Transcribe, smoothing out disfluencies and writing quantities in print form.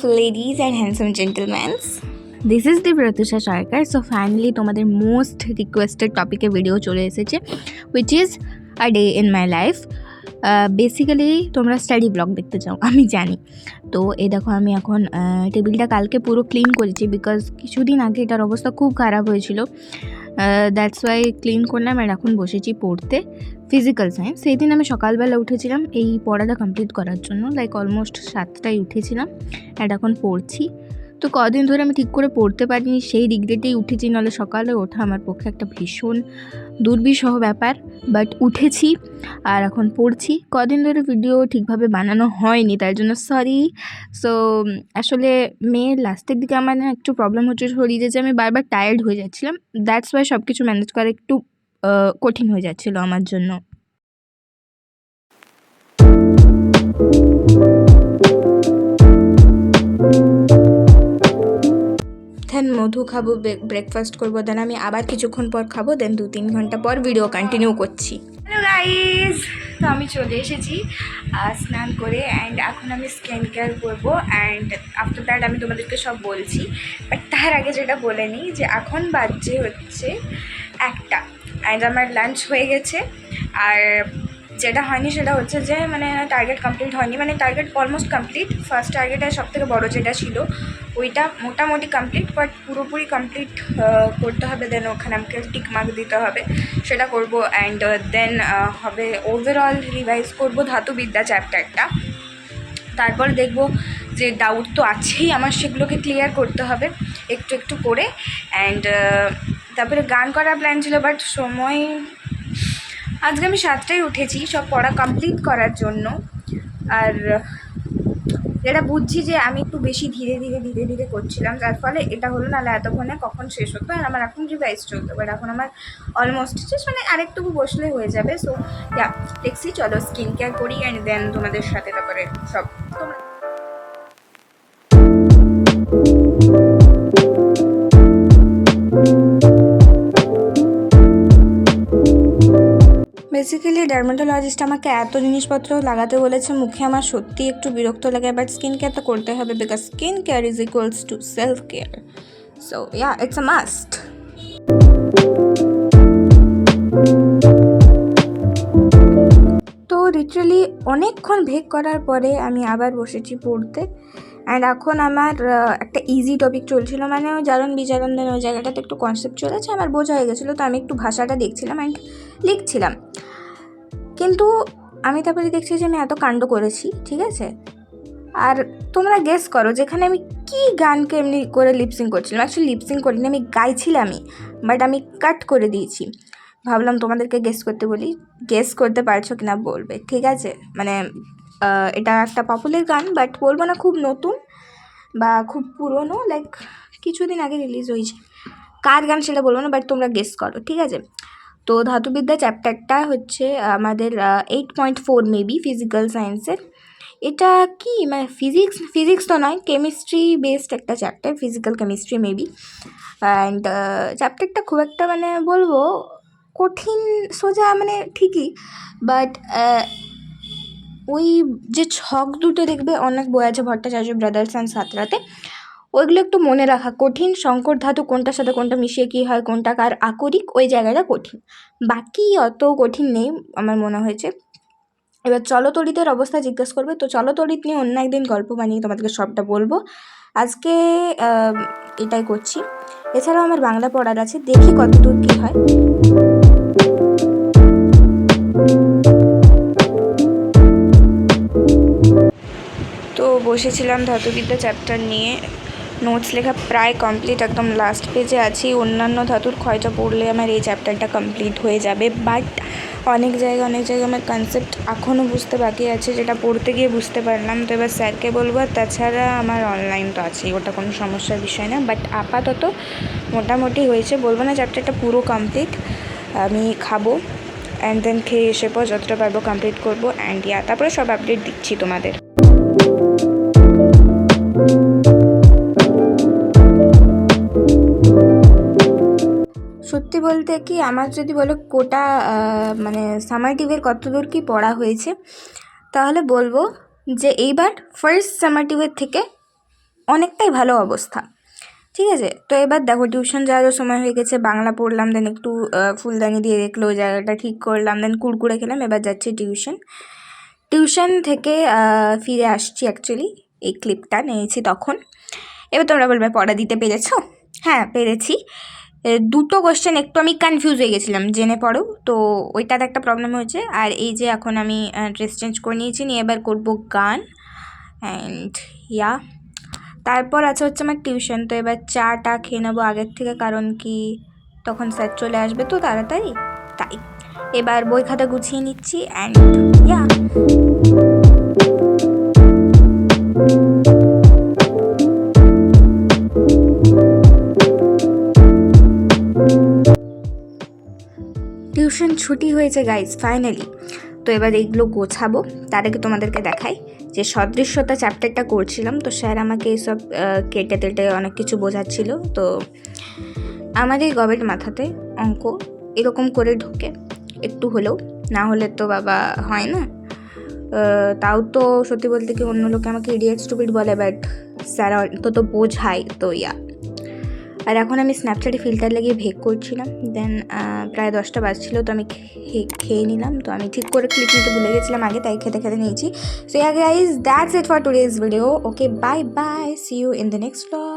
beautiful ladies and handsome gentlemen. This is the Pratyusha Sarkar. So finally তোমাদের most requested টপিকে video চলে এসেছে, which is a day in my life. Basically তোমরা study blog দেখতে চাও, আমি জানি। তো এই দেখো, আমি এখন টেবিলটা কালকে পুরো ক্লিন করেছি, বিকজ কিছুদিন আগে এটার অবস্থা খুব খারাপ হয়েছিল। দ্যাটস ওয়াই ক্লিন করলাম। আর এখন বসেছি পড়তে ফিজিক্যাল সায়েন্স। সেই দিন আমি সকালবেলা উঠেছিলাম এই পড়াটা কমপ্লিট করার জন্য, লাইক অলমোস্ট 7টায় উঠেছিলাম অ্যান্ড এখন পড়ছি। তো কদিন ধরে আমি ঠিক করে পড়তে পারিনি, সেই রিগ্রেটেই উঠেছি, নাহলে সকালে ওঠা আমার পক্ষে একটা ভীষণ দুর্বিষহ ব্যাপার। বাট উঠেছি আর এখন পড়ছি। কদিন ধরে ভিডিও ঠিকভাবে বানানো হয়নি, তার জন্য সরি। সো আসলে মেয়ের লাস্টের দিকে আমার না একটু প্রবলেম হচ্ছে শরীরে, যে আমি বারবার টায়ার্ড হয়ে যাচ্ছিলাম। দ্যাটস ওয়াই সব কিছু ম্যানেজ করা একটু কঠিন হয়ে যাচ্ছিলো আমার জন্য। দেন মধু খাবো, ব্রেকফাস্ট করবো, দেন আমি আবার কিছুক্ষণ পর খাবো, দেন 2-3 ঘন্টা পর ভিডিও কন্টিনিউ করছি। হ্যালো গাইজ, তো আমি চলে এসেছি স্নান করে, অ্যান্ড এখন আমি স্কিন কেয়ার করবো, অ্যান্ড আফটার দ্যাট আমি তোমাদেরকে সব বলছি। বাট তার আগে যেটা বলে নিই, যে এখন বাজছে হচ্ছে 1টা, অ্যান্ড আমার লাঞ্চ হয়ে গেছে। আর যেটা হয়নি সেটা হচ্ছে যে মানে টার্গেট কমপ্লিট হয়নি, মানে টার্গেট অলমোস্ট কমপ্লিট। ফার্স্ট টার্গেটের সবথেকে বড়ো যেটা ছিল ওইটা মোটামুটি কমপ্লিট, বাট পুরোপুরি কমপ্লিট করতে হবে। দেন ওখানে আমাকে টিক মার্ক দিতে হবে, সেটা করব। অ্যান্ড দেন হবে ওভারঅল রিভাইজ করব ধাতুবিদ্যা চ্যাপ্টারটা। তারপর দেখব যে ডাউট তো আছেই আমার, সেগুলোকে ক্লিয়ার করতে হবে একটু একটু করে। অ্যান্ড তারপরে গান করার প্ল্যান ছিল, বাট সময়, আজকে আমি 7টায় উঠেছি সব পড়া কমপ্লিট করার জন্য। আর যেটা বুঝছি যে আমি একটু বেশি ধীরে ধীরে করছিলাম, যার ফলে এটা হলো, নাহলে এতক্ষণে কখন শেষ হতো। আর আমার এখন রিভাইজ চলতো, বাট এখন আমার অলমোস্ট শেষ, মানে আরেকটুকু বসলে হয়ে যাবে। সো ইয়া, দেখছি, চলো স্কিন কেয়ার করি, অ্যান্ড দেন তোমাদের সাথে তারপরে সব তোমরা। বেসিক্যালি ডার্মাটোলজিস্ট আমাকে এত জিনিসপত্র লাগাতে বলেছে মুখে, আমার সত্যি একটু বিরক্ত লাগে। বাট স্কিন কেয়ার তো করতে হবে, because skin care is equals to self care. So yeah, it's a must. তো লিটারালি অনেকক্ষণ ভেগ করার পরে আমি আবার বসেছি পড়তে। অ্যান্ড এখন আমার একটা ইজি টপিক চলছিল, মানে ওই জারণ বিজারণ, দেন ওই জায়গাটাতে একটু কনসেপ্ট চলেছে, আমার বোঝা হয়ে গেছিলো। তো আমি একটু ভাষাটা দেখছিলাম অ্যান্ড লিখছিলাম। কিন্তু আমি তারপরে দেখছি যে আমি এত কাণ্ড করেছি, ঠিক আছে। আর তোমরা গেস করো, যেখানে আমি কি গানকে এমনি করে লিপসিং করছিলাম, অ্যাকচুয়ালি লিপসিং করিনি, আমি গাইছিলামই, বাট আমি কাট করে দিয়েছি। ভাবলাম তোমাদেরকে গেস করতে বলি, গেস করতে পারছো কিনা বলবে, ঠিক আছে। মানে এটা একটা পপুলার গান, বাট বলবো না খুব নতুন বা খুব পুরনো, লাইক কিছুদিন আগে রিলিজ হয়েছে। কার গান সেটা বলবো না, বাট তোমরা গেস করো, ঠিক আছে। তো ধাতুবিদ্যা চ্যাপ্টারটা হচ্ছে আমাদের 8.4 মেবি ফিজিক্যাল সায়েন্সের। এটা কি মানে ফিজিক্স তো নয়, কেমিস্ট্রি বেসড একটা chapter, physical chemistry maybe. And চ্যাপ্টারটা খুব একটা মানে বলবো কঠিন সোজা, মানে ঠিকই, বাট ওই যে ছক দুটো দেখবে অনেক বই আছে ভট্টাচার্য ব্রাদার্স অ্যান্ড সাঁতরাতে, ওইগুলো একটু মনে রাখা কঠিন। শঙ্কর ধাতু কোনটার সাথে কোনটা মিশিয়ে কী হয়, কোনটা কার আকরিক, ওই জায়গাটা কঠিন, বাকি অত কঠিন নেই আমার মনে হয়েছে। এবার চলতরিতের অবস্থা জিজ্ঞেস করবে, তো চলতরিত নিয়ে অন্য একদিন গল্প বানিয়ে তোমাদেরকে সবটা বলবো। আজকে এটাই করছি। এছাড়াও আমার বাংলা পড়ার আছে, দেখি কতদূর কী হয়। তো বসেছিলাম ধাতুবিদ্যা চ্যাপ্টার নিয়ে, নোটস লেখা প্রায় কমপ্লিট, একদম লাস্ট পেজে আছি। অন্যান্য ধাতুর ক্ষয়টা পড়লে আমার এই চ্যাপ্টারটা কমপ্লিট হয়ে যাবে, বাট অনেক জায়গায় আমার কনসেপ্ট এখনও বুঝতে বাকি আছে, যেটা পড়তে গিয়ে বুঝতে পারলাম। তো এবার স্যারকে বলবো, আর তাছাড়া আমার অনলাইন তো আছেই, ওটা কোনো সমস্যার বিষয় না। বাট আপাতত মোটামুটি হয়েছে, বলবো না চ্যাপ্টারটা পুরো কমপ্লিট। আমি খাবো, অ্যান্ড দেন খেয়ে এসে পর যতটা পারবো কমপ্লিট করবো, অ্যান্ড তারপরে সব আপডেট দিচ্ছি তোমাদের। সত্যি বলতে কি, আমার যদি বলো কোটা মানে সামারটিভের কতদূর কি পড়া হয়েছে, তাহলে বলবো যে এইবার ফার্স্ট সামারটিভের থেকে অনেকটাই ভালো অবস্থা। ঠিক আছে, তো এবার দেখো টিউশন যাওয়ারও সময় হয়ে গেছে, বাংলা পড়লাম, দেন একটু ফুলদানি দিয়ে দেখলো ওই জায়গাটা ঠিক করলাম, দেন কুরকুরে খেলাম, এবার যাচ্ছি টিউশন থেকে ফিরে আসছি। অ্যাকচুয়ালি এই ক্লিপটা নিয়েছি তখন। এবার তোমরা বলবে পড়া দিতে পেরেছো? হ্যাঁ পেরেছি। দুটো কোশ্চেন একটু আমি কনফিউজ হয়ে গেছিলাম, জেনে পড়ো, তো ওইটার একটা প্রবলেম হয়েছে। আর এই যে এখন আমি ড্রেস চেঞ্জ করে নিয়েছি, নিয়ে এবার করবো গান অ্যান্ড ইয়া, তারপর আছে হচ্ছে আমার টিউশন। তো এবার চাটা খেয়ে নেবো আগের থেকে, কারণ কি তখন স্যার চলে আসবে তো তাড়াতাড়ি, তাই এবার বই খাতা গুছিয়ে নিচ্ছি অ্যান্ড ইয়া। টিউশন ছুটি হয়েছে গাইজ ফাইনালি। তো এবার এইগুলো গোছাবো, তার আগে তোমাদেরকে দেখাই যে সদৃশ্যতা চ্যাপ্টারটা করছিলাম, তো স্যার আমাকে এইসব কেটে টেটে অনেক কিছু বোঝাচ্ছিল। তো আমাদের গবেট মাথাতে অঙ্ক এরকম করে ঢোকে একটু হলেও, না হলে তো বাবা হয় না। তাও তো সত্যি বলতে কি অন্য লোকে আমাকে ইডিয়েট স্টুপিড বলে, বাট স্যার অন্তত বোঝায়, তো ইয়া। আর এখন আমি স্ন্যাপচ্যাটে ফিল্টার লাগিয়ে ভেক করছিলাম, দেন প্রায় 10টা বাজছিল, তো আমি খেয়ে নিলাম। তো আমি ঠিক করে ক্লিপ নিতে ভুলে গেছিলাম আগে, তাই খেতে খেতে নিয়েছি। So yeah guys, that's it for today's video. Okay, bye bye, see you in the next blog.